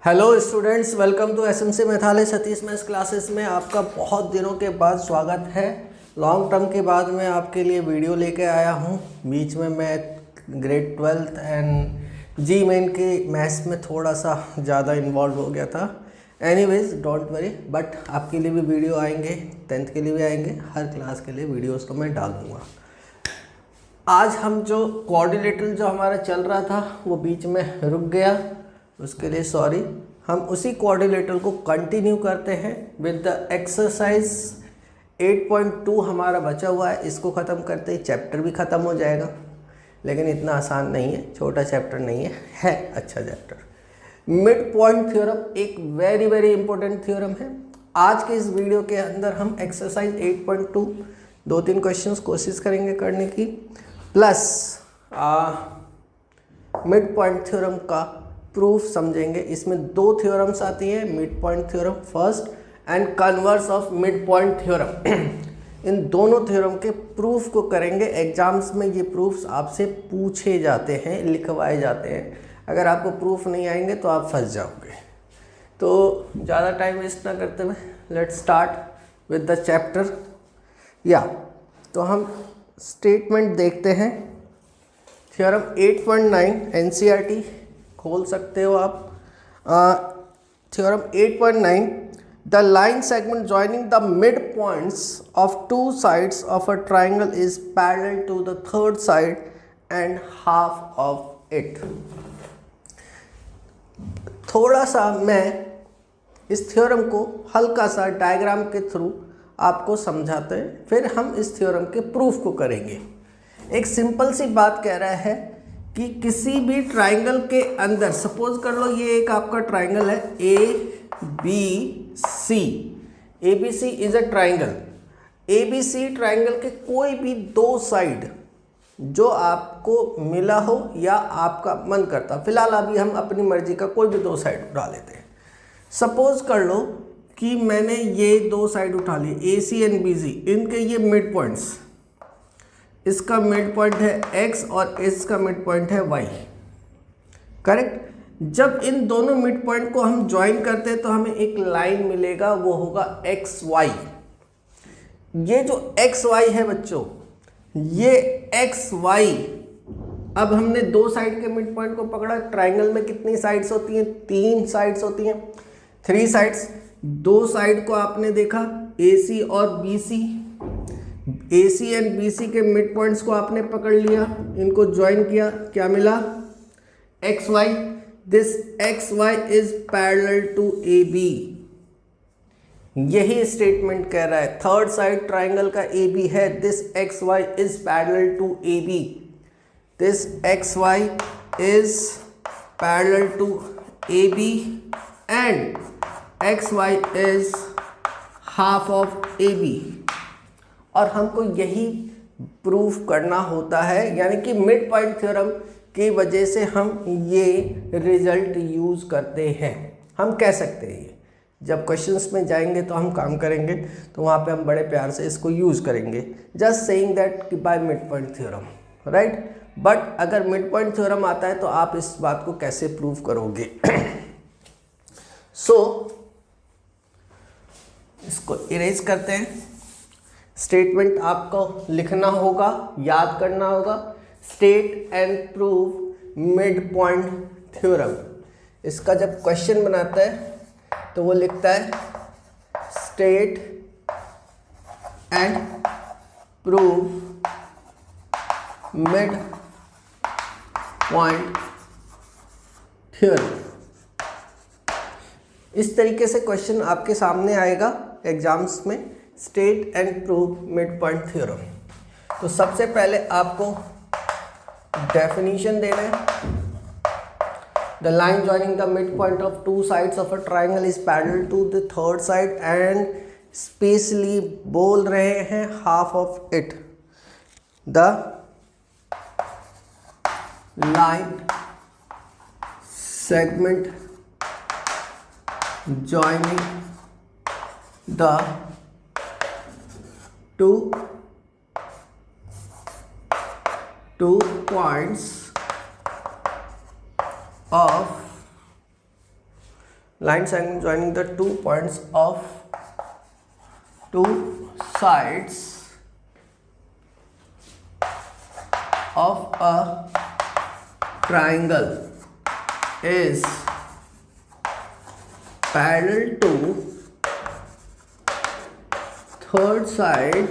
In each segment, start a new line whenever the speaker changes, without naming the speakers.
Hello students, welcome to SMC मेथालय Satish maths classes में आपका बहुत दिनों के बाद स्वागत है। लॉन्ग टर्म के बाद मैं आपके लिए वीडियो लेके आया हूँ। बीच में मैं grade 12th and JEE Main के मैथ्स में थोड़ा सा ज़्यादा इन्वॉल्व हो गया था। एनीवेज डोंट वरी, बट आपके लिए भी वीडियो आएंगे, 10th के लिए भी आएंगे, हर क्लास के लिए वीडियोज़ को मैं डालूँगा। आज हम जो कोऑर्डिनेटर जो हमारा चल रहा था वो बीच में रुक गया, उसके लिए सॉरी। हम उसी कोऑर्डिनेटर को कंटिन्यू करते हैं विद द एक्सरसाइज 8.2 हमारा बचा हुआ है। इसको ख़त्म करते ही चैप्टर भी ख़त्म हो जाएगा, लेकिन इतना आसान नहीं है, छोटा चैप्टर नहीं है अच्छा चैप्टर। मिड पॉइंट थ्योरम एक वेरी वेरी इंपॉर्टेंट थ्योरम है। आज के इस वीडियो के अंदर हम एक्सरसाइज 8.2 2-3 क्वेश्चंस कोशिश करेंगे करने की, प्लस मिड पॉइंट थ्योरम का प्रूफ समझेंगे। इसमें 2 थ्योरम्स आती हैं, mid point theorem first and converse of mid point theorem. इन दोनों थ्योरम के प्रूफ को करेंगे। एग्जाम्स में ये प्रूफ्स आपसे पूछे जाते हैं, लिखवाए जाते हैं। अगर आपको प्रूफ नहीं आएंगे तो आप फंस जाओगे। तो ज़्यादा टाइम वेस्ट ना करते हुए let's start with the chapter. तो हम स्टेटमेंट देखते हैं। थ्योरम 8.9 एनसीईआरटी खोल सकते हो आप। Theorem 8.9, the line segment joining the mid points of 2 sides of a triangle is parallel to the third side and half of it. थोड़ा सा मैं इस थ्योरम को हल्का सा डायग्राम के थ्रू आपको समझाते हैं, फिर हम इस थ्योरम के प्रूफ को करेंगे। एक सिंपल सी बात कह रहा है कि किसी भी ट्राइंगल के अंदर, सपोज कर लो ये एक आपका ट्राइंगल है A B C. A B C is a triangle. A B C triangle के कोई भी 2 साइड जो आपको मिला हो या आपका मन करता, फिलहाल अभी हम अपनी मर्जी का कोई भी 2 साइड उठा लेते हैं। सपोज कर लो कि मैंने ये 2 साइड उठा लिए, ए सी एंड बी सी। इनके ये मिड पॉइंट्स, इसका मिड पॉइंट है x और इसका मिड पॉइंट है y, करेक्ट। जब इन दोनों मिड पॉइंट को हम ज्वाइन करते हैं तो हमें एक लाइन मिलेगा, वो होगा xy। ये जो xy है बच्चों, ये xy, अब हमने 2 साइड के मिड पॉइंट को पकड़ा। ट्राइंगल में कितनी साइड्स होती हैं? 3 साइड्स होती हैं, 3 साइड्स। 2 साइड को आपने देखा, AC और BC। AC एंड BC के मिड पॉइंट्स को आपने पकड़ लिया, इनको ज्वाइन किया, क्या मिला? XY। This XY is parallel to AB। यही स्टेटमेंट कह रहा है, थर्ड साइड ट्राइंगल का AB है, this XY is parallel to AB। This XY is parallel to AB and XY is half of AB। और हमको यही प्रूफ करना होता है, यानी कि मिड पॉइंट थ्योरम की वजह से हम ये रिजल्ट यूज़ करते हैं। हम कह सकते हैं, ये जब क्वेश्चंस में जाएंगे तो हम काम करेंगे, तो वहाँ पे हम बड़े प्यार से इसको यूज़ करेंगे, जस्ट सेइंग दैट कि by mid point theorem, right. But अगर मिड पॉइंट थ्योरम आता है तो आप इस बात को कैसे प्रूव करोगे? इसको इरेज करते हैं। स्टेटमेंट आपको लिखना होगा, याद करना होगा, state and prove mid point theorem. इसका जब क्वेश्चन बनाता है तो वो लिखता है state and prove mid point theorem. इस तरीके से क्वेश्चन आपके सामने आएगा एग्जाम्स में, state and prove mid point theorem. तो सबसे पहले आपको डेफिनेशन देना है। The line joining the mid point of 2 sides of a triangle is parallel to the third side and specially बोल रहे हैं half of it. The line segment joining the 2 points of line segment joining the 2 points of 2 sides of a triangle is parallel to third side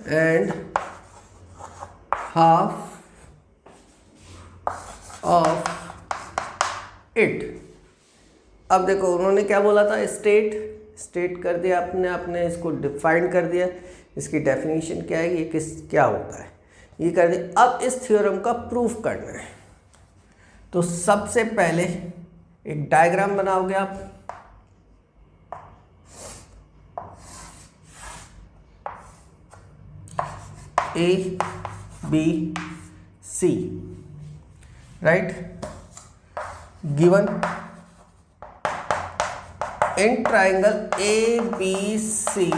and half of it। अब देखो उन्होंने क्या बोला था, state कर दिया आपने इसको डिफाइन कर दिया, इसकी डेफिनेशन क्या है, ये क्या होता है, ये कर दिया। अब इस थ्योरम का प्रूफ करना है, तो सबसे पहले एक डायग्राम बनाओगे आप। A B C, right, given in triangle A B C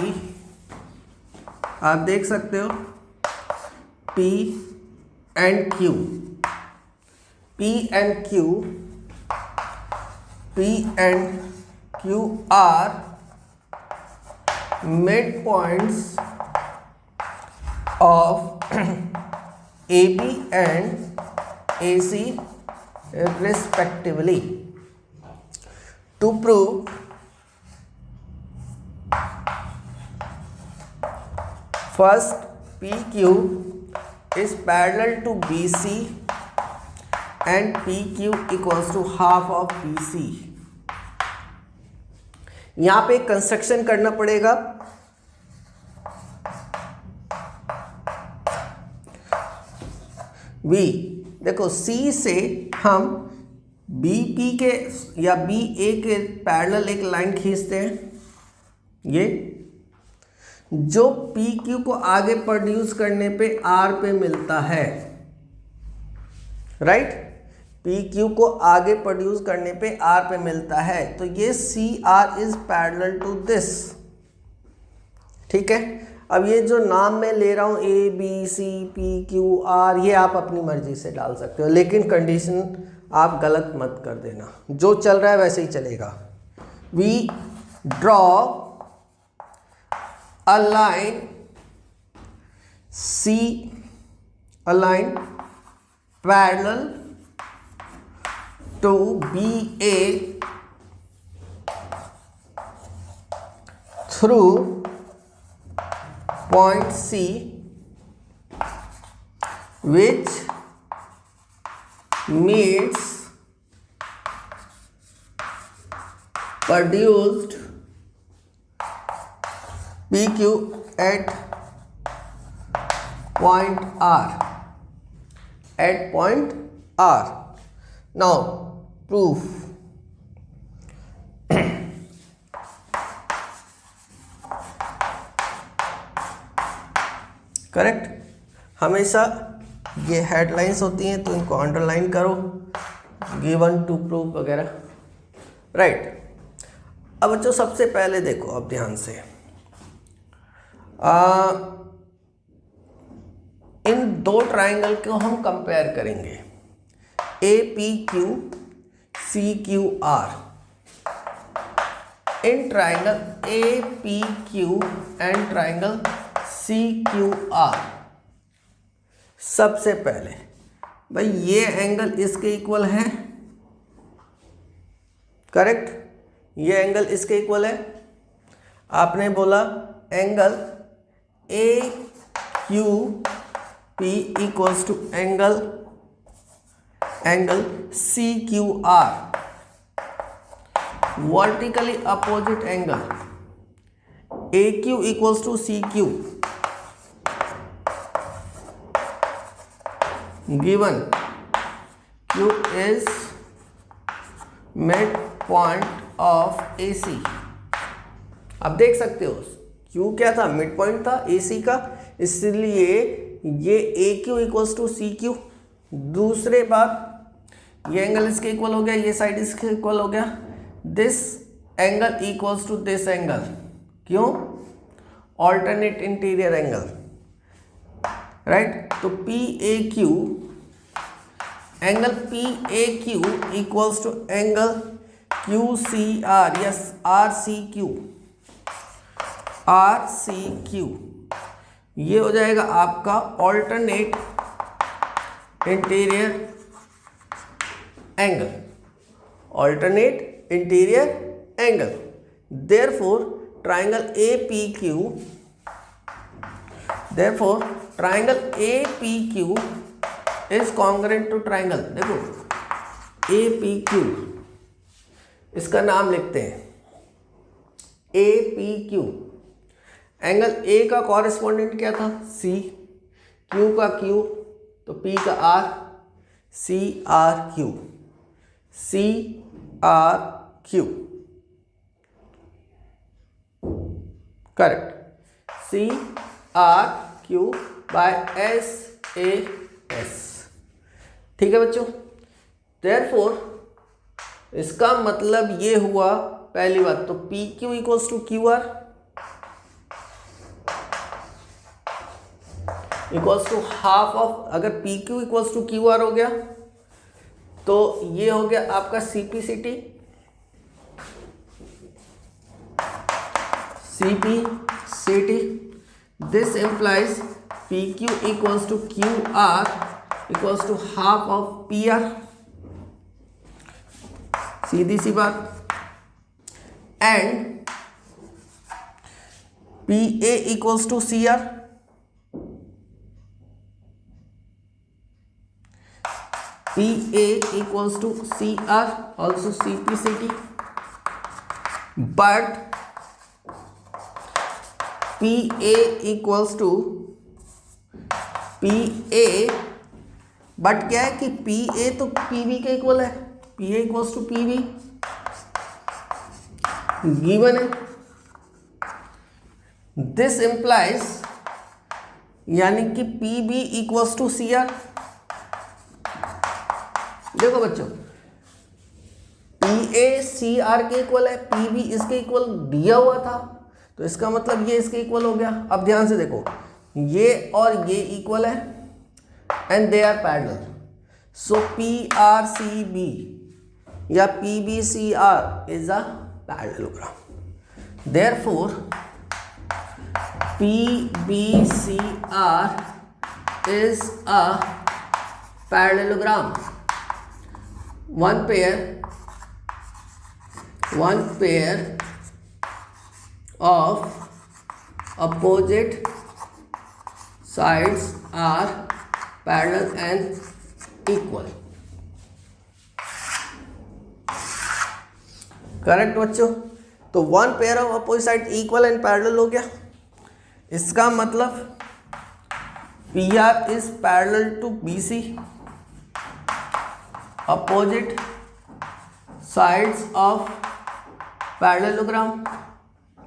आप देख सकते हो P and Q, P and Q are midpoints of AB and AC respectively. To prove first PQ is parallel to BC and PQ equals to half of BC। यहां पे construction करना पड़ेगा। B देखो C से हम BP के या BA के पैरेलल एक लाइन खींचते हैं, ये जो PQ को आगे प्रोड्यूस करने पे R पे मिलता है, राइट, PQ को आगे प्रोड्यूस करने पे R पे मिलता है, तो ये CR is parallel to this, ठीक है। अब ये जो नाम मैं ले रहा हूं A B C P Q R, ये आप अपनी मर्जी से डाल सकते हो, लेकिन कंडीशन आप गलत मत कर देना, जो चल रहा है वैसे ही चलेगा। We draw a line C, a line parallel to BA through point C, which meets produced PQ at point R, at point R। Now proof, correct. हमेशा ये हेडलाइंस होती हैं तो इनको अंडरलाइन करो, गिवन टू प्रूफ वगैरह, right. अब बच्चों सबसे पहले देखो, अब ध्यान से इन दो ट्राइंगल को हम कंपेयर करेंगे, APQ CQR। In triangle APQ and triangle CQR, सबसे पहले भाई ये एंगल इसके इक्वल है, करेक्ट, ये एंगल इसके इक्वल है। आपने बोला angle AQP equals to angle CQR, vertically opposite angle. AQ equals to CQ, given Q is midpoint of AC। अब देख सकते हो Q क्या था, मिड पॉइंट था AC का, इसलिए ये AQ इक्वल्स टू CQ। दूसरे बात, ये एंगल इसके इक्वल हो गया, ये साइड इसके इक्वल हो गया, this angle equals to this angle. क्यों? Alternate interior angle, right. तो angle PAQ equals to angle Q C R, yes R C Q, R C Q, ये हो जाएगा आपका alternate interior angle, alternate interior angle. Therefore triangle APQ, therefore triangle APQ is congruent to triangle, देखो APQ, इसका नाम लिखते हैं APQ। Angle A का कॉरेस्पॉन्डेंट क्या था? C, Q का Q, तो P का R, CRQ, CRQ, correct, CRQ by SAS। ठीक है बच्चों, देयरफॉर इसका मतलब ये हुआ, पहली बात तो PQ equals to QR equals to half of, अगर PQ इक्वल्स टू QR हो गया तो ये हो गया आपका CPCT, this implies PQ equals to QR equals to half of PR, सीधी सी बात। And PA equals to CR, PA equals to CR, also CPCT, but PA equals to PA, but क्या है कि PA तो PB के equal है, PA equals to PB given है। This implies, यानी कि PB equals to CR। देखो बच्चों, PA CR के इक्वल है, PB इसके इक्वल दिया हुआ था, तो इसका मतलब ये इसके इक्वल हो गया। अब ध्यान से देखो, ये और ये इक्वल है and they are parallel, so PRCB या PBCR is a parallelogram. Therefore PBCR is a parallelogram, one pair of opposite sides are parallel and equal। Correct बच्चों, तो one pair of opposite side equal and parallel हो गया। इसका मतलब PR is parallel to BC, opposite sides of parallelogram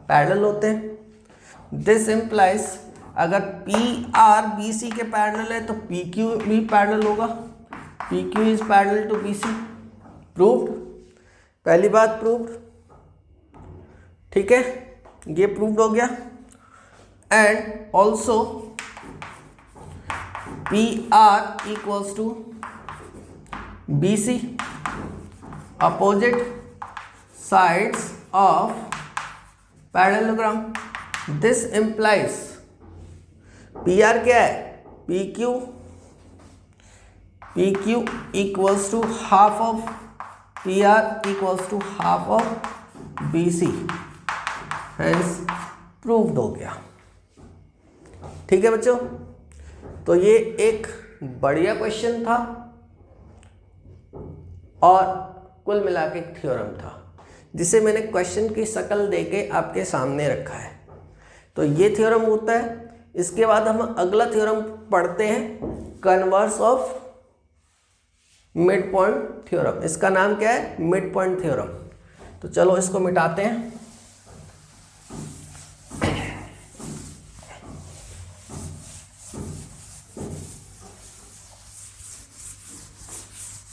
parallel होते हैं। This implies अगर PR BC के पैरेलल है तो PQ भी पैरेलल होगा, PQ is parallel to BC। Proved, पहली बात प्रूव्ड, ठीक है, ये प्रूव्ड हो गया। And also PR equals to BC, opposite sides of parallelogram। This implies PR क्या है? PQ equals to half of PR equals to half of BC, hence proved हो गया। ठीक है बच्चों, तो ये एक बढ़िया क्वेश्चन था और कुल मिला के एक थ्योरम था जिसे मैंने क्वेश्चन की शक्ल देके आपके सामने रखा है। तो ये थ्योरम होता है। इसके बाद हम अगला थ्योरम पढ़ते हैं, converse of mid point theorem. इसका नाम क्या है? Mid point theorem. तो चलो इसको मिटाते हैं।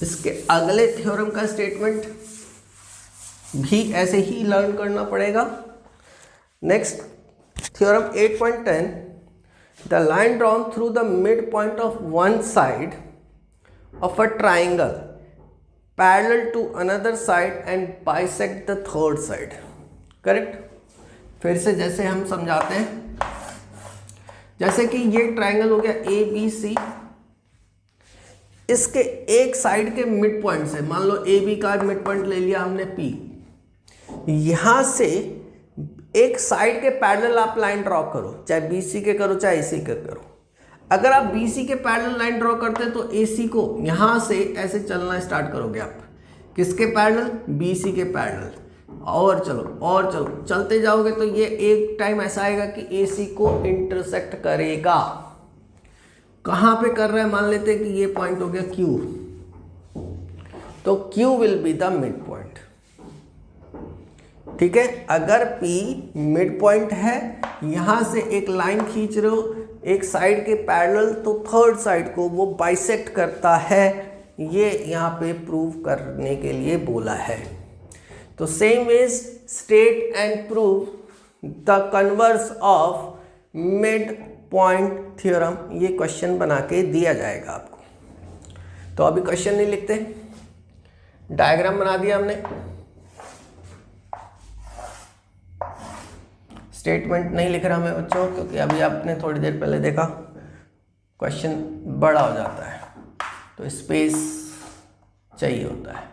इसके अगले थ्योरम का स्टेटमेंट भी ऐसे ही लर्न करना पड़ेगा। Next theorem 8.10, the line drawn through the mid point of one side of a triangle parallel to another side and bisect the third side. Correct. फिर से जैसे हम समझाते हैं, जैसे कि ये ट्रायंगल हो गया ए बी सी, इसके एक साइड के मिड पॉइंट से, मान लो ए बी का मिड पॉइंट ले लिया हमने पी, यहां से एक साइड के पैरेलल आप लाइन ड्रॉ करो, चाहे बी सी के करो चाहे ए सी के करो। अगर आप बी सी के पैरेलल लाइन ड्रॉ करते हैं तो ए सी को यहां से ऐसे चलना स्टार्ट करोगे आप, किसके पैरेलल? बी सी के पैरेलल। और चलो चलते जाओगे तो ये एक टाइम ऐसा आएगा कि ए सी को इंटरसेक्ट करेगा। कहां पे कर रहा है? मान लेते हैं कि ये पॉइंट हो गया Q, तो Q will be the mid point. ठीक है। अगर P मिड पॉइंट है, यहां से एक लाइन खींच रहे हो एक साइड के पैरेलल, तो थर्ड साइड को वो बाइसेक्ट करता है। ये यहां पे प्रूव करने के लिए बोला है। तो same ways state and prove the converse of mid point theorem, ये क्वेश्चन बना के दिया जाएगा आपको। तो अभी क्वेश्चन नहीं लिखते, डायग्राम बना दिया हमने, स्टेटमेंट नहीं लिख रहा मैं बच्चों, क्योंकि अभी आपने थोड़ी देर पहले देखा क्वेश्चन बड़ा हो जाता है तो स्पेस चाहिए होता है।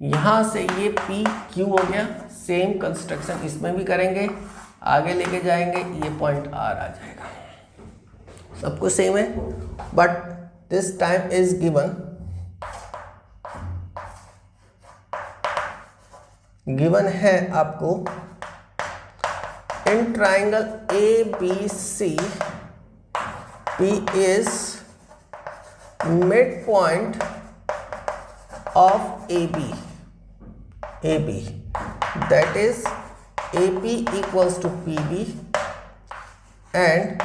यहाँ से ये पी क्यू हो गया, सेम कंस्ट्रक्शन इसमें भी करेंगे, आगे लेके जाएंगे, ये पॉइंट आर आ जाएगा। सब कुछ सेम है, but this time is given है आपको in triangle A B C, P is midpoint of AB, that is AP equals to PB and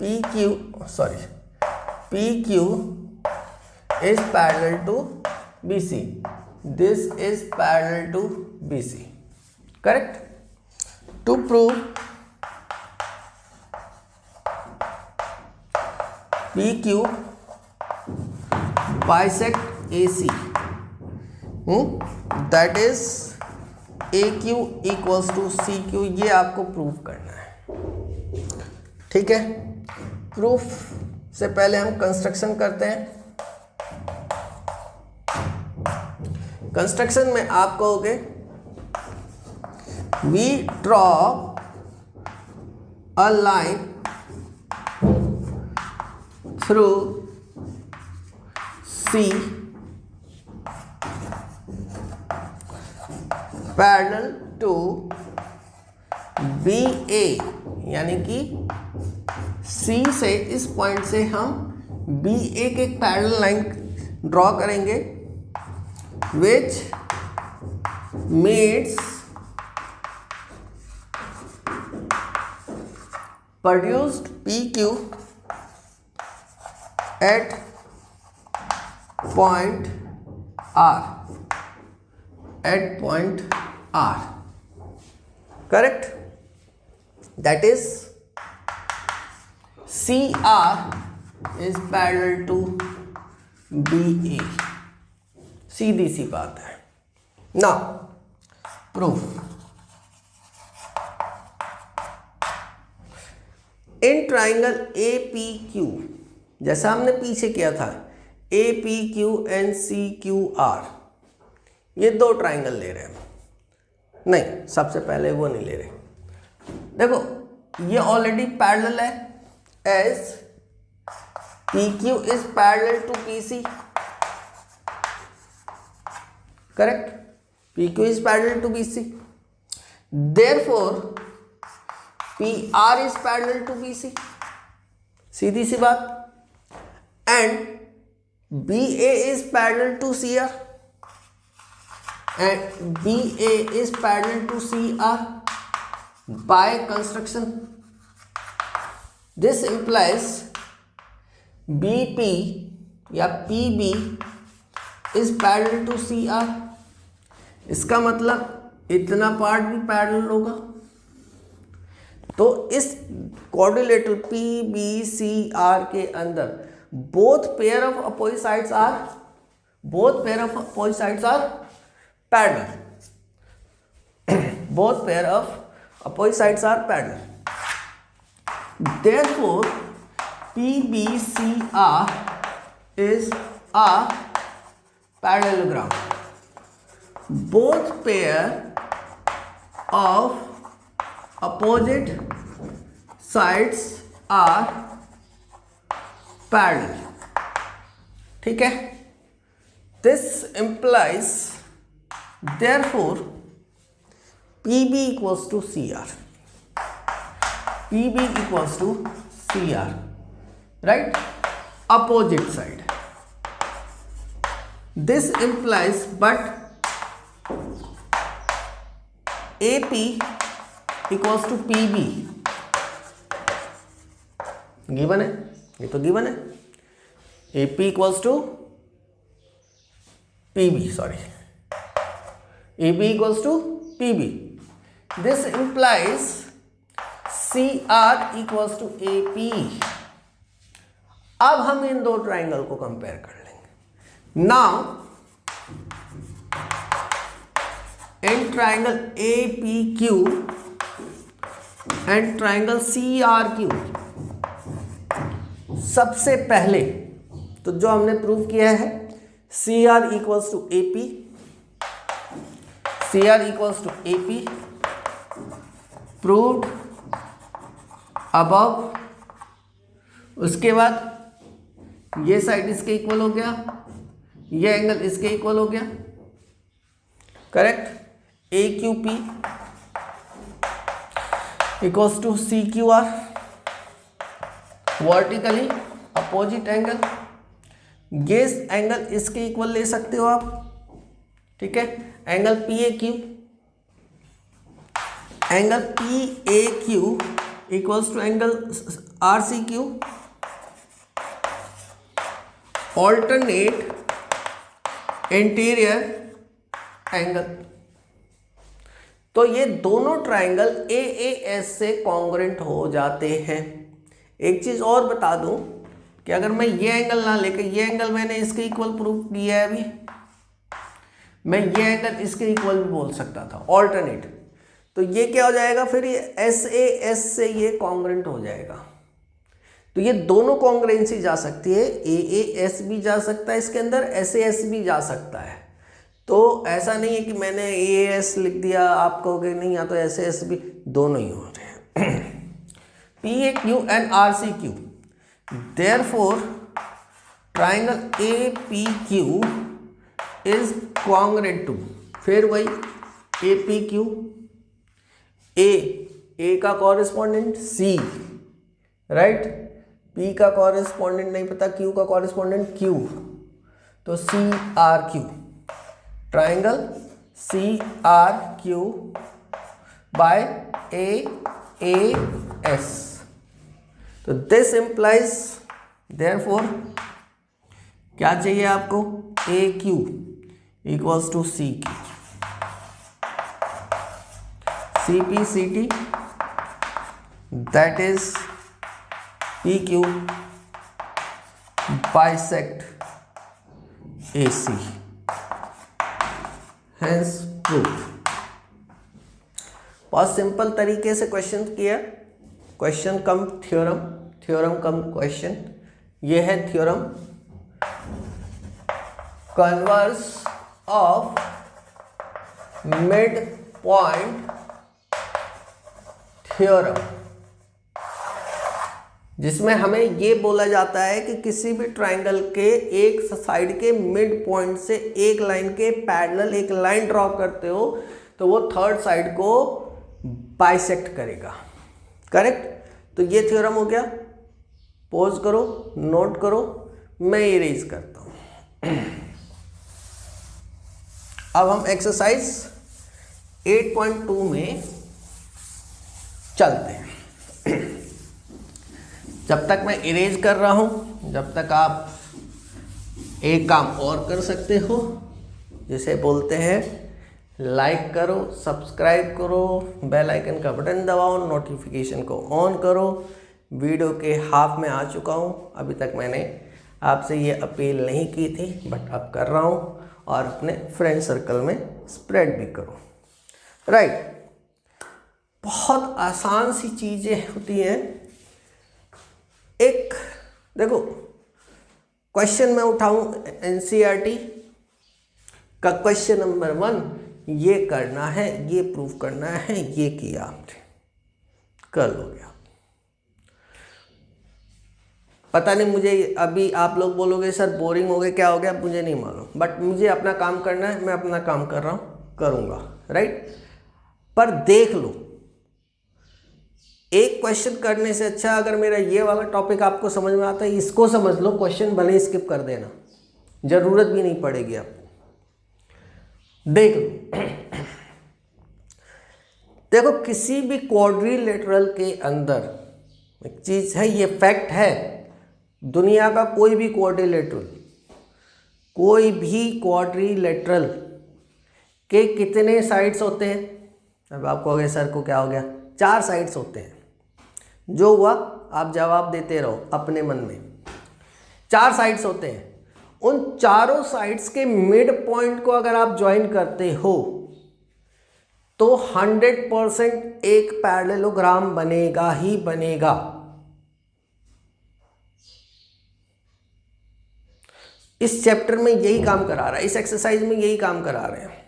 PQ is parallel to BC. This is parallel to BC. Correct? To prove PQ bisect AC, that is AQ equals to CQ, ये आपको proof करना है। ठीक है। Proof से पहले हम construction करते हैं। कंस्ट्रक्शन में आप कहोगे we draw a line through C parallel to BA, यानी कि C से, इस पॉइंट से हम BA के एक पैरेलल लाइन ड्रॉ करेंगे which meets produced PQ at point R, correct? That is CR is parallel to BA, सीधी सी बात है। Now proof, in triangle APQ, जैसा हमने पीछे किया था APQ and CQR, ये दो ट्राइंगल ले रहे हैं। नहीं, सबसे पहले वो नहीं ले रहे। देखो ये ऑलरेडी पैरेलल है, as PQ is parallel to PC, correct? PQ is parallel to BC, therefore PR is parallel to BC, सीधी सी बात। And BA is parallel to CR and BA is parallel to CR by construction. This implies BP या PB is parallel to CR. इसका मतलब इतना part भी parallel होगा। तो इस क्वाड्रिलेटरल PBCR के अंदर both pair of opposite sides are both pair of opposite sides are parallel. Both pair of opposite sides are parallel. Therefore, PBCR is a parallelogram. Both pair of opposite sides are parallel. ठीक है? This implies therefore PB equals to CR. PB equals to CR, right? Opposite side. This implies but AP equals to PB. Given है, ये तो given है. AP equals to PB, sorry. AB equals to PB. This implies CR equals to AP. अब हम इन दो triangle को compare कर लेंगे. Now in triangle APQ and triangle CRQ, सबसे पहले तो जो हमने प्रूव किया है CR equals to AP, CR equals to AP, proved above. उसके बाद ये साइड इसके इक्वल हो गया, ये एंगल इसके इक्वल हो गया, correct. AQP equals to CQR, vertically opposite angle. ये एंगल इसके इक्वल ले सकते हो आप, ठीक है. Angle PAQ, angle PAQ equals to angle RCQ, alternate interior angle. तो ये दोनों ट्राइंगल AAS से कॉन्ग्रुएंट हो जाते हैं. एक चीज और बता दूं कि अगर मैं ये एंगल ना लेकर ये एंगल मैंने इसके इक्वल प्रूव किया है, अभी मैं ये एंगल इसके इक्वल भी बोल सकता था, ऑल्टरनेट. तो ये क्या हो जाएगा फिर, ये SAS से ये कॉन्ग्रुएंट हो जाएगा. तो ये दोनों कॉन्ग्रुएंसी जा सकती है, AAS भी जा सकता है इसके अंदर, SAS भी जा सकता है. तो ऐसा नहीं है कि मैंने AAS लिख दिया आप कहोगे नहीं, या तो SAS भी, दोनों ही हो रहे हैं. PAQ and RCQ, therefore triangle APQ is congruent to, फिर वही APQ, A का कॉरेस्पॉन्डेंट C, राइट. P का कॉरेस्पॉन्डेंट नहीं पता, Q का कॉरेस्पॉन्डेंट Q, तो CRQ, triangle CRQ by AAS. तो दिस implies therefore क्या चाहिए आपको, AQ equals to CQ, CPCT, that is PQ bisect AC, hence proof. बहुत सिंपल तरीके से क्वेश्चन किया, क्वेश्चन कम थ्योरम, थ्योरम कम क्वेश्चन. ये है theorem, converse of mid point theorem, जिसमें हमें ये बोला जाता है कि किसी भी ट्राइंगल के एक साइड के मिड पॉइंट से एक लाइन के पैरेलल एक लाइन ड्रॉ करते हो तो वो थर्ड साइड को बाइसेक्ट करेगा, करेक्ट. तो ये थ्योरम हो गया. पॉज करो, नोट करो, मैं इरेज करता हूं. अब हम एक्सरसाइज 8.2 में चलते हैं. जब तक मैं इरेज कर रहा हूं, जब तक आप एक काम और कर सकते हो, जिसे बोलते हैं लाइक करो, सब्सक्राइब करो, बेल आइकन का बटन दबाओ, नोटिफिकेशन को ऑन करो. वीडियो के हाफ में आ चुका हूँ, अभी तक मैंने आपसे ये अपील नहीं की थी, बट अब कर रहा हूँ और अपने फ्रेंड सर्कल में स्प्रेड भी करूँ। राइट, बहुत आसान सी चीज़ें होती हैं। एक देखो, क्वेश्चन मैं उठाऊँ एनसीईआरटी का क्वेश्चन नंबर 1, ये करना है, ये प्रूव करना है, ये किया आपने, कर लोगे आप। पता नहीं, मुझे अभी आप लोग बोलोगे सर बोरिंग हो गए, क्या हो गया, मुझे नहीं मालूम, बट मुझे अपना काम करना है, मैं अपना काम कर रहा हूँ, करूँगा। राइट, पर देख लो, एक क्वेश्चन करने से अच्छा अगर मेरा ये वाला टॉपिक आपको समझ में आता है, इसको समझ लो, क्वेश्चन भले ही स्किप कर देना, जरूरत भी नहीं पड़ेगी आपको। देख लो, देखो किसी भी क्वाड्रिलेटरल के अंदर एक चीज है, ये फैक्ट है, दुनिया का कोई भी क्वाड्रिलेटरल के कितने साइड्स होते हैं? अब आप कहोगे सर को क्या हो गया, 4 साइड्स होते हैं। जो हुआ आप जवाब देते रहो अपने मन में। 4 साइड्स होते हैं, उन चारों साइड्स के मिड पॉइंट को अगर आप ज्वाइन करते हो तो 100% एक पैरेललोग्राम बनेगा ही बनेगा। इस चैप्टर में यही काम करा रहा है, इस एक्सरसाइज में यही काम करा रहे हैं।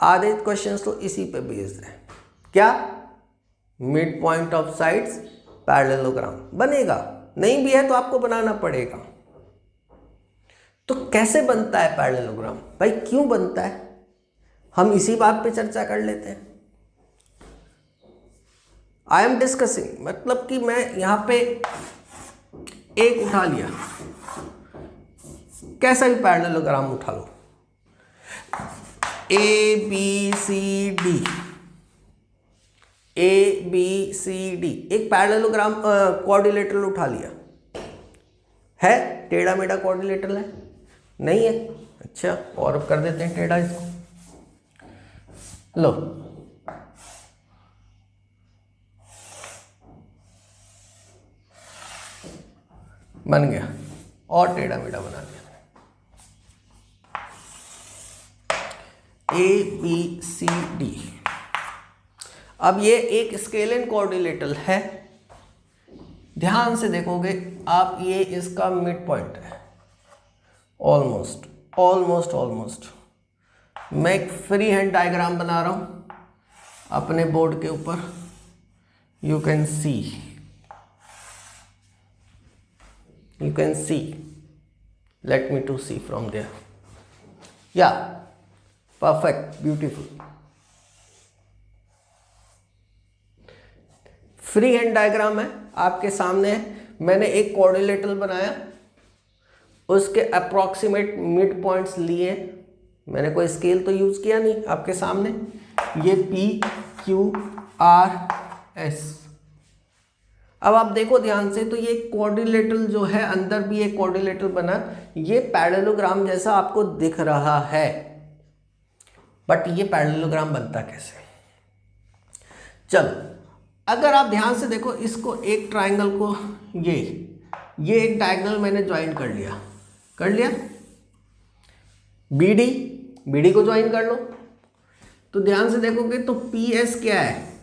आधे क्वेश्चंस तो इसी पे बेस्ड है। क्या? Mid point of sides parallelogram बनेगा, नहीं भी है तो आपको बनाना पड़ेगा। तो कैसे बनता है पैरेललोग्राम? भाई क्यों बनता है, हम इसी बात पे चर्चा कर लेते हैं। आई एम डिस्कसिंग, मतलब कि मैं यहां पे एक उठा लिया, कैसा भी पैरेललोग्राम उठा लो, ABCD, एक पैरेललोग्राम क्वाड्रिलेटरल उठा लिया है, टेढ़ा मेढ़ा क्वाड्रिलेटरल है, नहीं है? अच्छा, और अब कर देते हैं टेढ़ा इसको। लो, बन गया, और टेढ़ा मेढ़ा बना दिया। ABCD। अब ये एक स्केलिन क्वाड्रिलेटरल है, ध्यान से देखोगे आप, ये इसका मिड पॉइंट है, ऑलमोस्ट। मैं एक फ्री हैंड डायग्राम बना रहा हूं अपने बोर्ड के ऊपर, you can see, let me to see from there, या perfect, beautiful. Free hand diagram है, आपके सामने है। मैंने एक क्वाड्रिलेटरल बनाया, उसके अप्रॉक्सीमेट मिड पॉइंट्स लिए, मैंने कोई स्केल तो यूज किया नहीं, आपके सामने ये PQRS। अब आप देखो ध्यान से, तो ये क्वाड्रिलेटरल जो है, अंदर भी एक क्वाड्रिलेटरल बना, ये पैरेललोग्राम जैसा आपको दिख रहा है, बट ये पैरेललोग्राम बनता कैसे? चलो, अगर आप ध्यान से देखो, इसको एक ट्राइंगल को, ये एक डायगोनल मैंने ज्वाइन कर लिया, BD को ज्वाइन कर लो। तो ध्यान से देखोगे तो PS क्या है,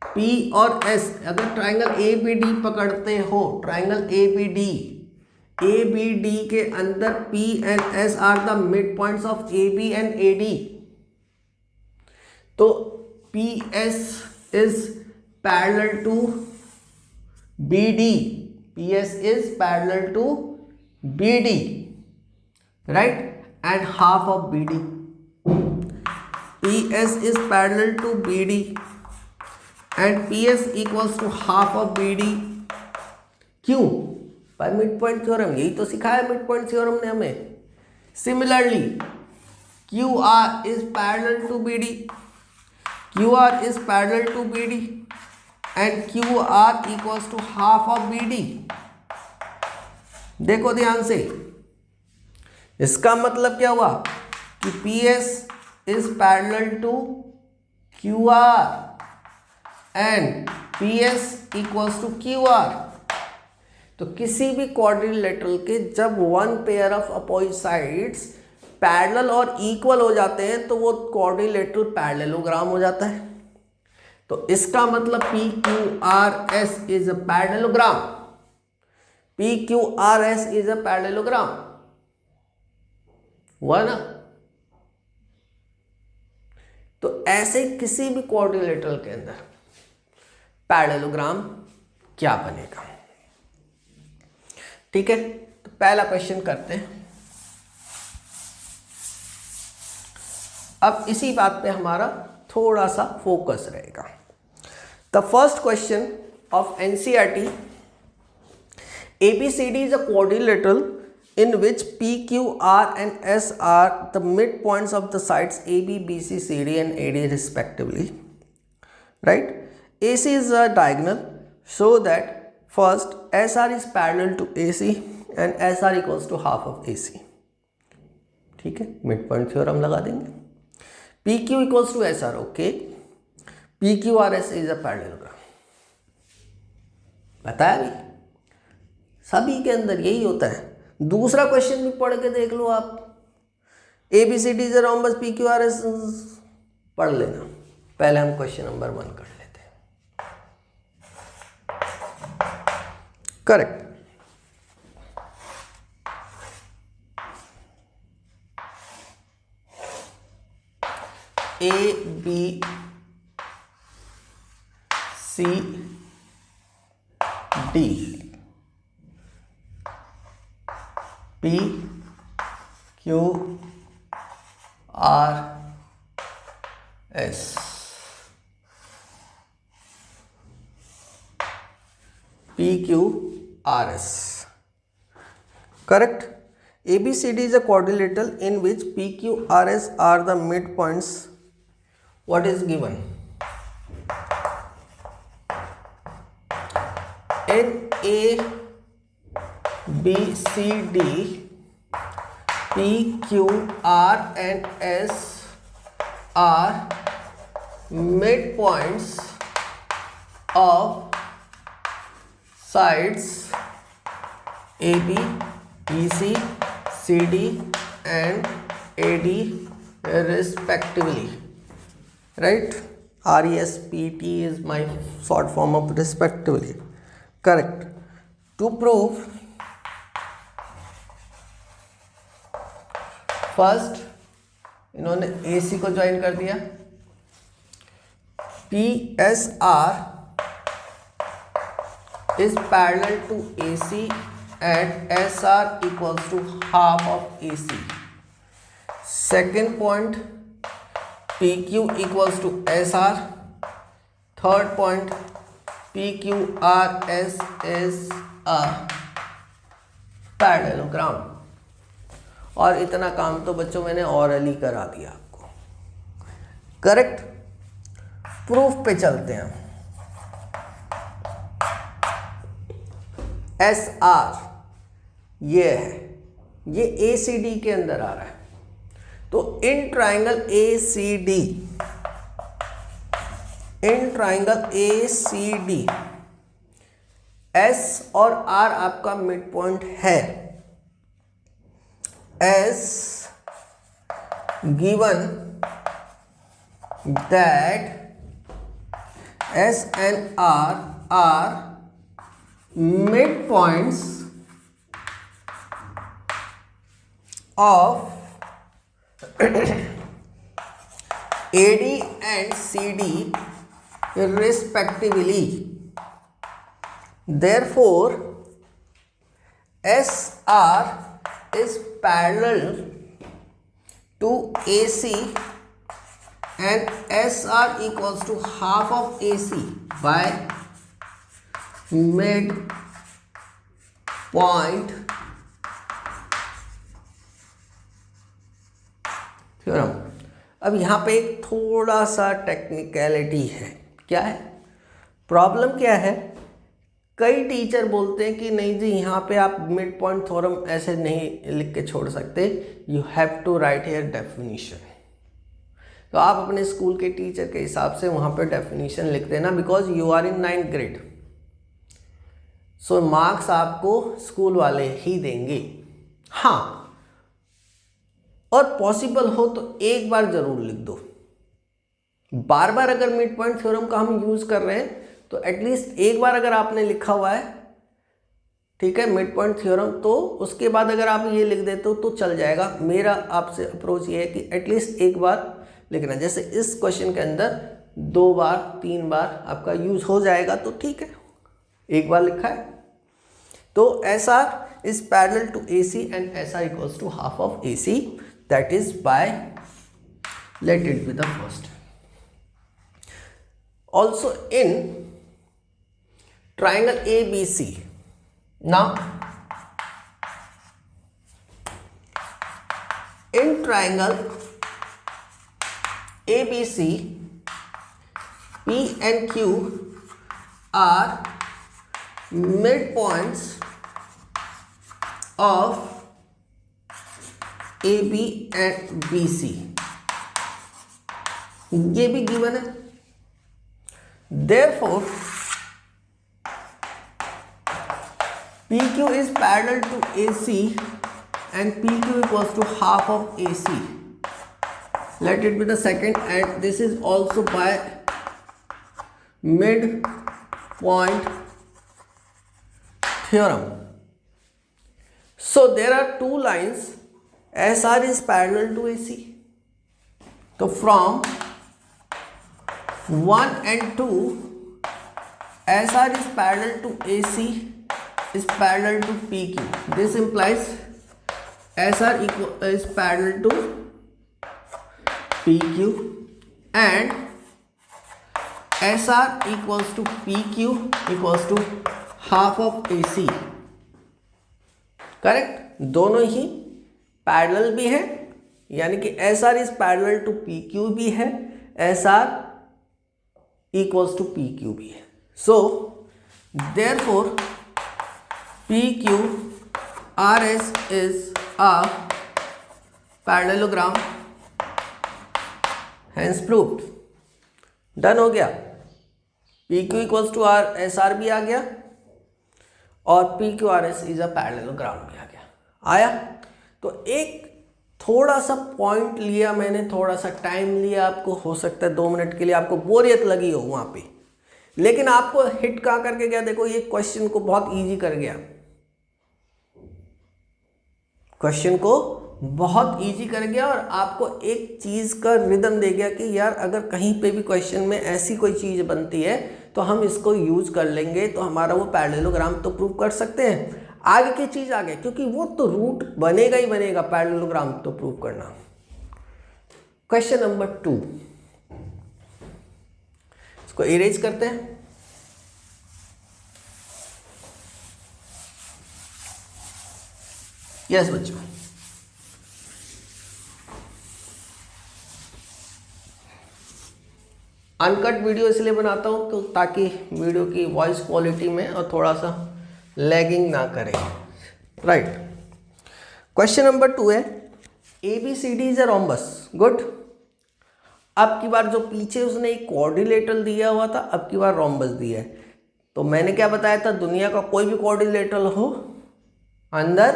P और S, अगर ट्राइंगल ABD पकड़ते हो, ट्राइंगल ABD के अंदर P and S are the mid points of AB and AD। तो PS is parallel to BD, right, and half of BD, PS is parallel to BD and PS equals to half of BD। क्यों? By mid point theorem, यही तो सिखाया mid point theorem ने हमें। Similarly QR is parallel to BD and QR equals to half of BD। देखो ध्यान से, इसका मतलब क्या हुआ कि PS is parallel to QR and PS equals to QR। तो तो किसी भी क्वाड्रिलेटरल के जब one pair of opposite sides parallel और इक्वल हो जाते हैं तो वो क्वाड्रिलेटरल पैरेललोग्राम हो जाता है। तो इसका मतलब PQRS is a parallelogram. PQRS is a parallelogram हुआ ना। तो ऐसे किसी भी क्वाड्रिलेटरल के अंदर पैरेललोग्राम क्या बनेगा। ठीक है, तो पहला क्वेश्चन करते हैं। अब इसी बात पे हमारा थोड़ा सा फोकस रहेगा। The first question of NCERT, ABCD is a quadrilateral in which PQR and S are the midpoints of the sides AB, BC, CD and AD respectively. Right? AC is a diagonal so that first SR is parallel to AC and SR equals to half of AC. ठीक है, mid point theorem लगा देंगे। PQ equals to SR, okay. PQRS is a parallelogram। बताया भी, सभी के अंदर यही होता है। दूसरा क्वेश्चन भी पढ़ के देख लो आप, ABCD is a rhombus, PQRS पढ़ लेना। पहले हम क्वेश्चन नंबर 1 कर लेते हैं। Correct. ABCD PQRS PQRS. Correct. ABCD is a quadrilateral in which PQRS are the midpoints. What is given? In ABCD, PQR and S are midpoints of sides AB, BC, CD and AD respectively. Right? RESPT is my short form of respectively. Correct. To prove, first इन्होंने AC को join कर दिया, PSR is parallel to AC and SR equals to half of AC. Second point, PQ equals to SR. Third point, PQRS is a parallelogram. और इतना काम तो बच्चों मैंने ऑरली करा दिया आपको। करेक्ट। प्रूफ पे चलते हैं। SR ये है, ये ACD के अंदर आ रहा है। तो इन ट्राइंगल ACD S और R आपका मिड पॉइंट है। S given that S and R are midpoints of AD and CD respectively. Therefore, SR is parallel to AC and SR equals to half of AC by midpoint theorem. अब यहाँ पे एक थोड़ा सा technicality है। क्या है प्रॉब्लम? क्या है, कई टीचर बोलते हैं कि नहीं जी यहाँ पे आप मिड पॉइंट थ्योरम ऐसे नहीं लिख के छोड़ सकते, you have to write here definition. तो आप अपने स्कूल के टीचर के हिसाब से वहाँ पे डेफिनेशन लिख देना, because you are in 9th grade. So marks आपको स्कूल वाले ही देंगे। हाँ, और पॉसिबल हो तो एक बार जरूर लिख दो। बार बार अगर मिड पॉइंट थ्योरम का हम यूज कर रहे हैं तो एटलीस्ट एक बार अगर आपने लिखा हुआ है, ठीक है, मिड पॉइंट थ्योरम, तो उसके बाद अगर आप ये लिख देते हो तो चल जाएगा। मेरा आपसे अप्रोच ये है कि एटलीस्ट एक बार लिखना। जैसे इस क्वेश्चन के अंदर 2 बार 3 बार आपका यूज हो जाएगा तो ठीक है, एक बार लिखा है। तो SR is parallel to AC and SR equals to half of AC, that is by, let it be the first. Also in triangle ABC, now in triangle ABC, P and Q are midpoints of AB and BC, ये भी given है। Therefore PQ is parallel to AC and PQ equals to half of AC. Let it be the second, and this is also by midpoint theorem. So there are two lines, SR is parallel to AC. So from 1 and 2, SR is parallel to AC is parallel to PQ. This implies SR is parallel to PQ and SR equals to PQ equals to half of AC. करेक्ट, दोनों ही parallel भी है, यानी कि SR is parallel to PQ भी है, SR equals to PQ भी है। So therefore PQ RS is a parallelogram, hence proved. Done हो गया। PQ इक्वल्स टू SR भी आ गया और PQRS इज अ पैरेललोग्राम भी आ गया। आया? तो एक थोड़ा सा पॉइंट लिया मैंने, थोड़ा सा टाइम लिया आपको, हो सकता है 2 मिनट के लिए आपको बोरियत लगी हो वहाँ पे, लेकिन आपको हिट कहाँ करके गया, देखो ये क्वेश्चन को बहुत इजी कर गया। क्वेश्चन को बहुत इजी कर गया और आपको एक चीज़ का रिदम दे गया कि यार अगर कहीं पे भी क्वेश्चन में ऐसी कोई चीज़ बनती है तो हम इसको यूज कर लेंगे, तो हमारा वो पैरेललोग्राम तो प्रूव कर सकते हैं। आगे की चीज़ आगे, क्योंकि वो तो रूट बनेगा ही बनेगा, पैरेललोग्राम तो प्रूव करना। क्वेश्चन नंबर 2, इसको इरेज करते हैं। यस बच्चों, अनकट वीडियो इसलिए बनाता हूँ तो ताकि वीडियो की वॉइस क्वालिटी में और थोड़ा सा लैगिंग ना करे। राइट, क्वेश्चन नंबर 2 है ABCD is a rhombus. Good. अब की बार जो पीछे उसने एक क्वाड्रिलेटरल दिया हुआ था, अब की बार रोम्बस दिया है। तो मैंने क्या बताया था, दुनिया का कोई भी क्वाड्रिलेटरल हो अंदर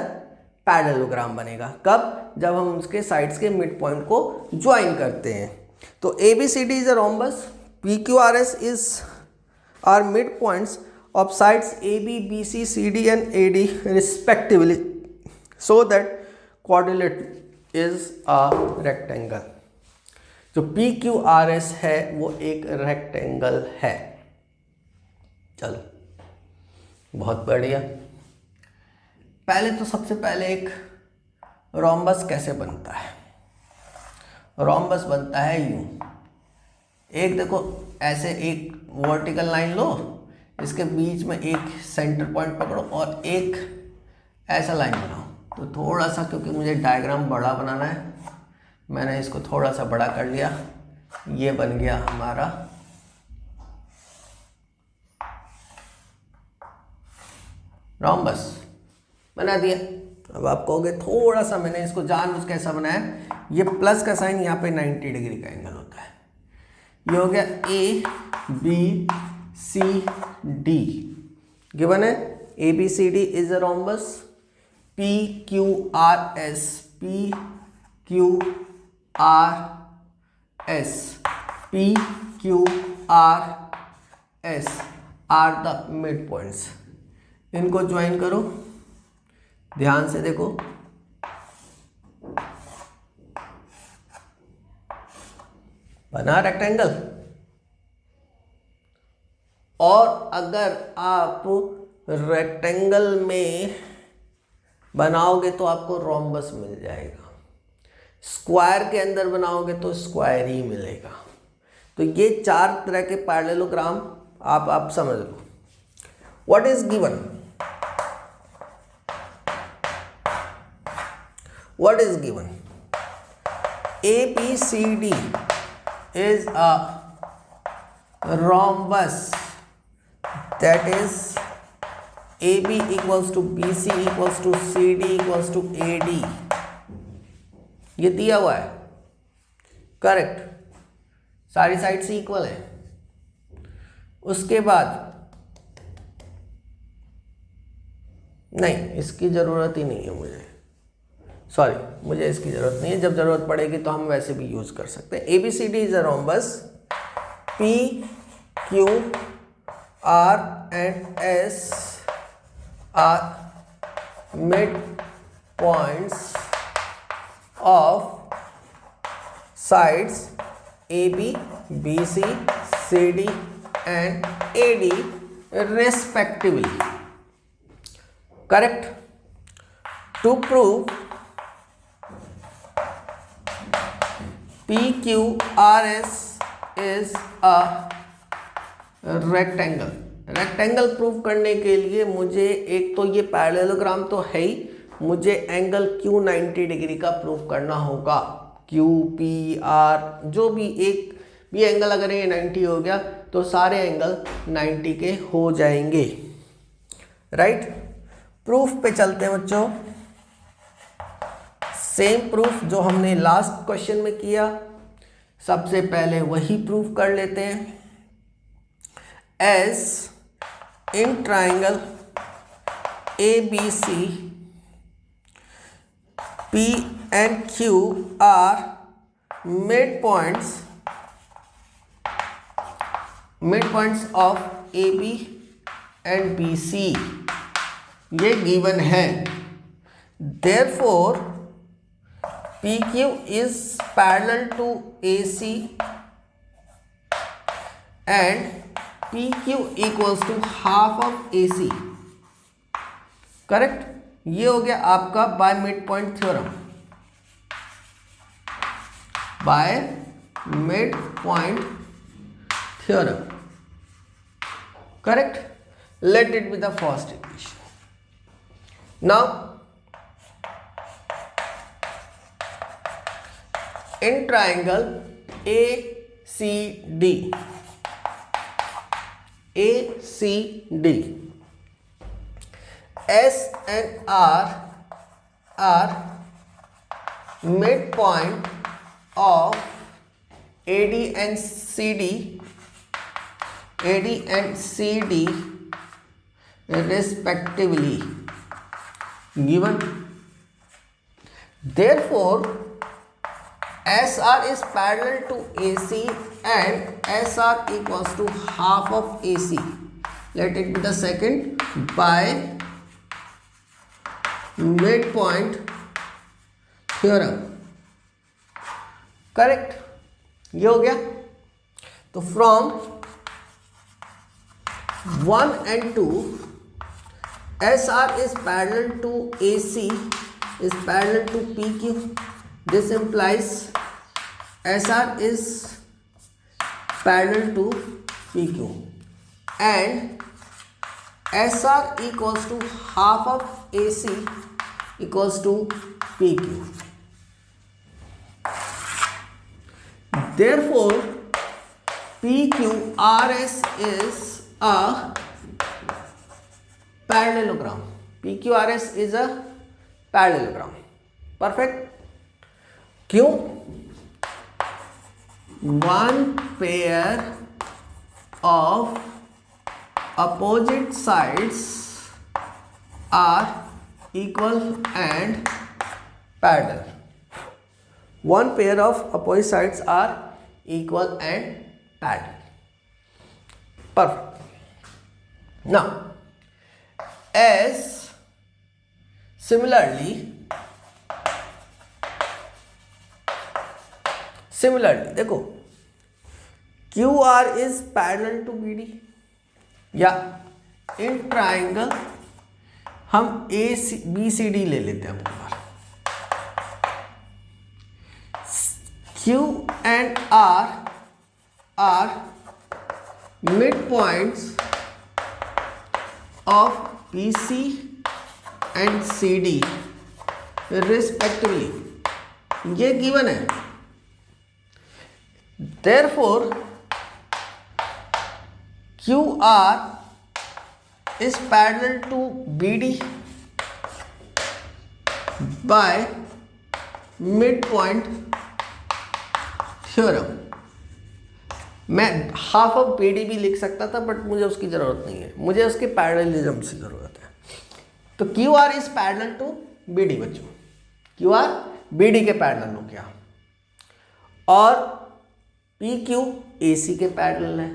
पैरेललोग्राम बनेगा। कब? जब हम उसके साइड्स के मिड पॉइंट को ज्वाइन करते हैं। तो ABCD is a rhombus, PQRS is are midpoints of sides AB, BC, CD and AD respectively, so that quadrilateral is a rectangle. जो PQRS है वो एक रेक्टेंगल है। चलो बहुत बढ़िया। पहले तो सबसे पहले एक रोम्बस कैसे बनता है। रोम्बस बनता है यूं, एक देखो ऐसे एक वर्टिकल लाइन लो, इसके बीच में एक सेंटर पॉइंट पकड़ो और एक ऐसा लाइन बनाओ। तो थोड़ा सा, क्योंकि मुझे डायग्राम बड़ा बनाना है, मैंने इसको थोड़ा सा बड़ा कर लिया। ये बन गया हमारा रोम्बस, बना दिया। अब आप कहोगे थोड़ा सा मैंने इसको जानबूझ कैसा बनाया, ये प्लस का साइन यहाँ पे 90 डिग्री का एंगल होता है। ये हो गया ABCD गिवन है, ABCD is a rhombus. PQRS, PQRS, PQRS are the midpoints. इनको ज्वाइन करो, ध्यान से देखो, बना रेक्टेंगल। और अगर आप रेक्टेंगल में बनाओगे तो आपको रोम्बस मिल जाएगा, स्क्वायर के अंदर बनाओगे तो स्क्वायर ही मिलेगा। तो ये 4 तरह के पैरेललोग्राम आप समझ लो। What is given? What is given? ABCD is a rhombus, that is AB equals to BC equals to CD equals to AD। ये दिया हुआ है, करेक्ट, सारी साइड से इक्वल है। उसके बाद नहीं, इसकी ज़रूरत ही नहीं है मुझे, सॉरी, मुझे इसकी ज़रूरत नहीं है, जब ज़रूरत पड़ेगी तो हम वैसे भी यूज़ कर सकते हैं। ABCD is a rhombus, PQR and S are midpoints of sides AB, BC, CD and AD respectively. Correct? To prove PQRS is a rectangle, rectangle prove करने के लिए मुझे एक तो ये पैरेललोग्राम तो है ही, मुझे एंगल Q 90 डिग्री का प्रूव करना होगा। QPR जो भी एक भी एंगल अगर ये 90 हो गया तो सारे एंगल 90 के हो जाएंगे, राइट। प्रूफ पे चलते हैं बच्चों। सेम प्रूफ जो हमने लास्ट क्वेश्चन में किया, सबसे पहले वही प्रूफ कर लेते हैं। S in triangle ABC, P and Q are midpoints of AB and BC, ये given है। Therefore PQ is parallel to AC and PQ equals to half of AC। Correct, ये हो गया आपका by mid point theorem, by mid point theorem, correct. Let it be the first equation. Now in triangle ACD, S and R are midpoint of AD and CD respectively given. Therefore SR is parallel to AC and SR equals to half of AC. Let it be the second by midpoint theorem. Correct, ये हो गया। तो from 1 and 2 SR is parallel to AC is parallel to PQ. This implies SR is parallel to PQ and SR equals to half of AC equals to PQ. Therefore PQRS is a parallelogram. PQRS is a parallelogram. Perfect. क्यों? One pair of opposite sides are equal and parallel. One pair of opposite sides are equal and parallel. Perfect. Now, as similarly देखो QR is parallel to BD, या in triangle हम BCD ले लेते हैं। Q and R are midpoints of BC and CD respectively. ये given है। Therefore, QR is parallel to BD by midpoint theorem. मैं half of BD भी लिख सकता था, बट मुझे उसकी ज़रूरत नहीं है, मुझे उसके पैरेललिज्म से ज़रूरत है। तो QR is parallel to BD बच्चों, QR BD के पैरेलल हो गया, और PQ AC के पैरेलल है,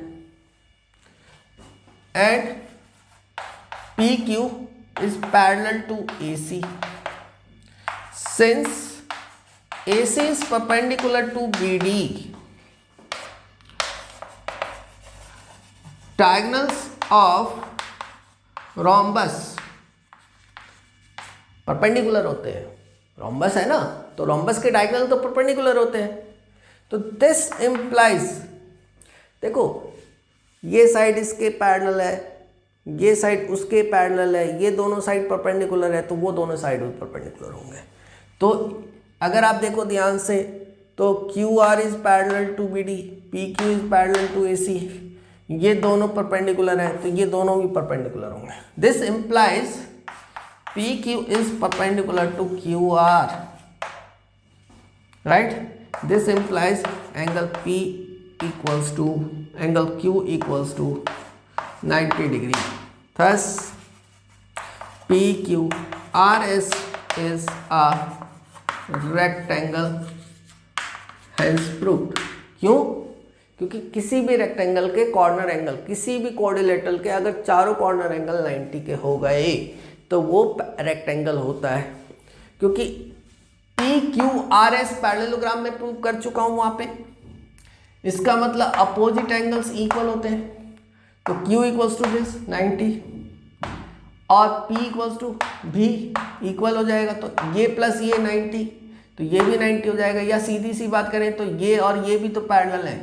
and PQ is parallel to AC. Since AC is perpendicular to BD, diagonals of rhombus perpendicular होते हैं। rhombus है ना, तो rhombus के डायगोनल तो परपेंडिकुलर होते हैं। तो दिस इम्प्लाइज, देखो ये साइड इसके पैरेलल है, ये साइड उसके पैरेलल है, ये दोनों साइड परपेंडिकुलर है, तो वो दोनों साइड भी परपेंडिकुलर होंगे। तो अगर आप देखो ध्यान से, तो QR is parallel to BD, PQ is parallel to AC, ये दोनों परपेंडिकुलर हैं, तो ये दोनों भी परपेंडिकुलर होंगे। This implies PQ is perpendicular to QR, right? This implies angle Q equals to 90 degree. Thus, PQRS is a rectangle, hence proved. क्यों? क्योंकि किसी भी रेक्टेंगल के कॉर्नर एंगल, किसी भी क्वाड्रिलेटरल के अगर चारों कॉर्नर एंगल 90 के हो गए तो वो रेक्टेंगल होता है। क्योंकि PQRS पैरेललोग्राम में प्रूव कर चुका हूं वहां पे, इसका मतलब अपोजिट एंगल्स इक्वल होते हैं। तो Q इक्वल्स टू दिस 90 और P इक्वल्स टू भी इक्वल हो जाएगा, तो ये प्लस ये 90, तो ये भी 90 हो जाएगा। या सीधी सी बात करें तो ये और ये भी तो पैरेलल है,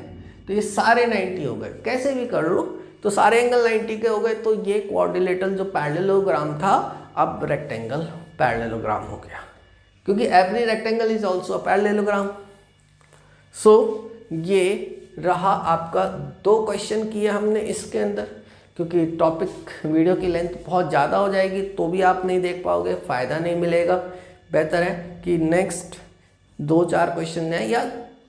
तो ये सारे 90 हो गए। कैसे भी कर लो, तो सारे एंगल 90 के हो गए, तो ये क्वाड्रिलेटरल जो पैरेललोग्राम था अब रेक्टेंगल पैरेललोग्राम हो गया, क्योंकि every rectangle is also a parallelogram. So ये रहा आपका 2 क्वेश्चन किए हमने इसके अंदर। क्योंकि टॉपिक वीडियो की लेंथ बहुत ज़्यादा हो जाएगी तो भी आप नहीं देख पाओगे, फ़ायदा नहीं मिलेगा। बेहतर है कि नेक्स्ट 2-4 क्वेश्चन हैं या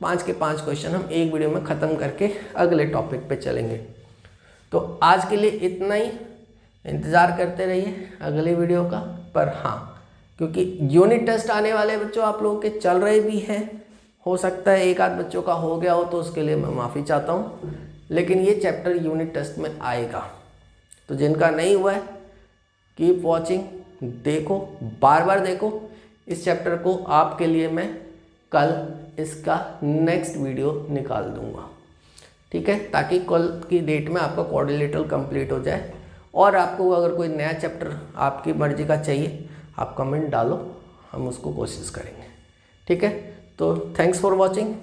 5 के 5 क्वेश्चन हम एक वीडियो में ख़त्म करके अगले टॉपिक पे चलेंगे। तो आज के लिए इतना ही, इंतज़ार करते रहिए अगले वीडियो का। पर हाँ, क्योंकि यूनिट टेस्ट आने वाले बच्चों आप लोगों के चल रहे भी हैं, हो सकता है एक आध बच्चों का हो गया हो, तो उसके लिए मैं माफ़ी चाहता हूँ, लेकिन ये चैप्टर यूनिट टेस्ट में आएगा। तो जिनका नहीं हुआ है, कीप वॉचिंग, देखो, बार बार देखो इस चैप्टर को। आपके लिए मैं कल इसका नेक्स्ट वीडियो निकाल दूँगा, ठीक है, ताकि कल की डेट में आपका क्वाड्रिलेटरल कंप्लीट हो जाए। और आपको अगर कोई नया चैप्टर आपकी मर्जी का चाहिए, आप कमेंट डालो, हम उसको कोशिश करेंगे, ठीक है। तो थैंक्स फॉर वॉचिंग।